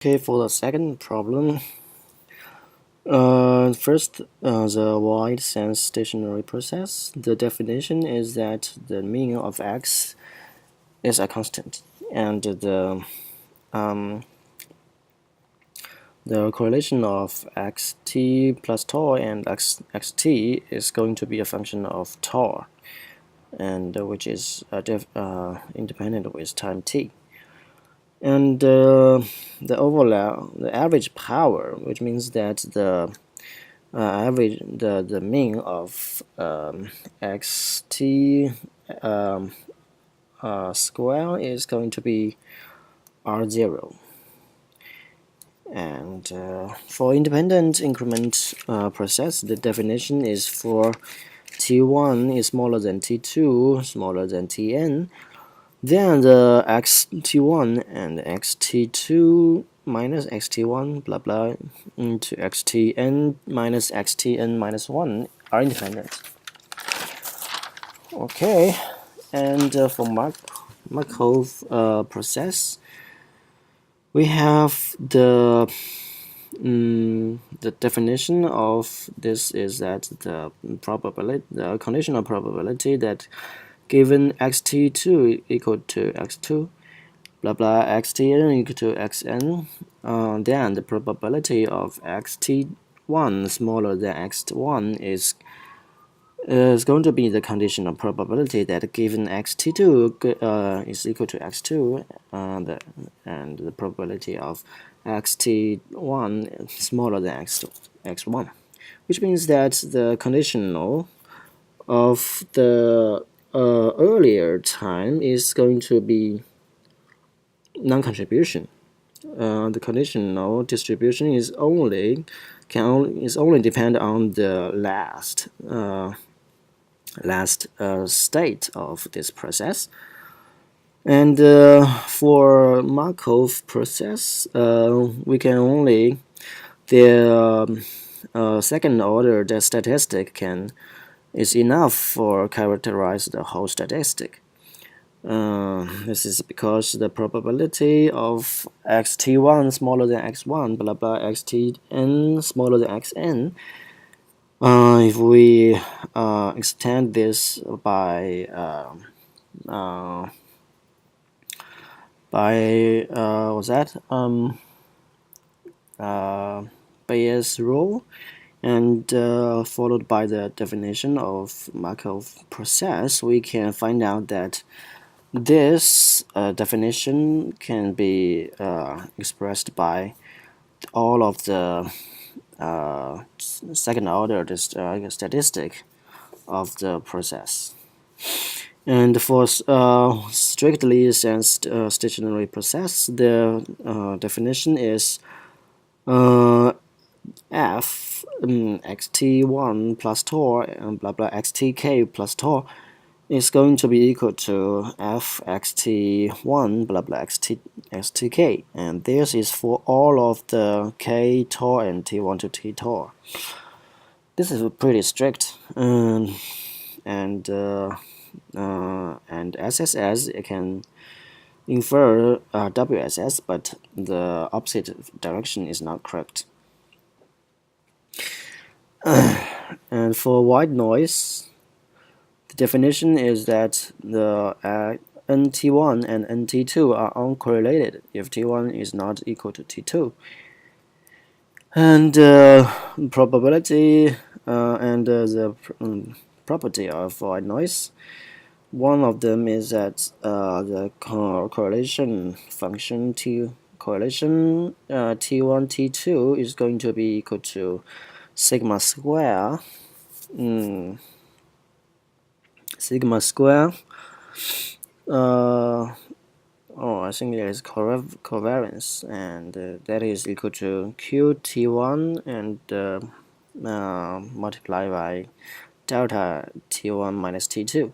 Okay, for the second problem, first, the wide sense stationary process. The definition is that the mean of x is a constant, and the correlation of xt plus tau and xt is going to be a function of tau, and which is independent with time t. And the average power, which means that the mean of xt square is going to be r0. And for independent increment process, the definition is for t1 is smaller than t2, smaller than tn. Then the xt1 and xt2 minus xt1 blah blah into xtn minus xtn minus 1 are independent. Okay, and for Markov process, we have the definition of this is that the conditional probability that given xt2 equal to x2 blah blah xtn equal to xn, then the probability of xt1 smaller than x1 is going to be the conditional probability that given xt2 is equal to x2, and the probability of xt1 smaller than x1, which means that the conditional of the earlier time is going to be non-contribution. The conditional distribution is only depend on the last state of this process. And for Markov process, we can only the second order the statistic is enough for characterize the whole statistic. This is because the probability of xt1 smaller than x1 blah blah xtn smaller than xn, if we extend this by what's that Bayes rule, and followed by the definition of Markov process, we can find out that this definition can be expressed by all of the second order statistic of the process. And for strictly sensed stationary process, the definition is f xt1 plus tau and blah blah xtk plus tau is going to be equal to f xt1 blah blah xtk, and this is for all of the k tau and t1 to t tau. This is pretty strict, and SSS it can infer WSS, but the opposite direction is not correct. And for white noise, the definition is that the NT1 and NT2 are uncorrelated if T1 is not equal to T2. And probability and the property of white noise, one of them is that the correlation function T1 T2 is going to be equal to sigma square I think it is covariance, and that is equal to qt1 and multiplied by delta t1 minus t2.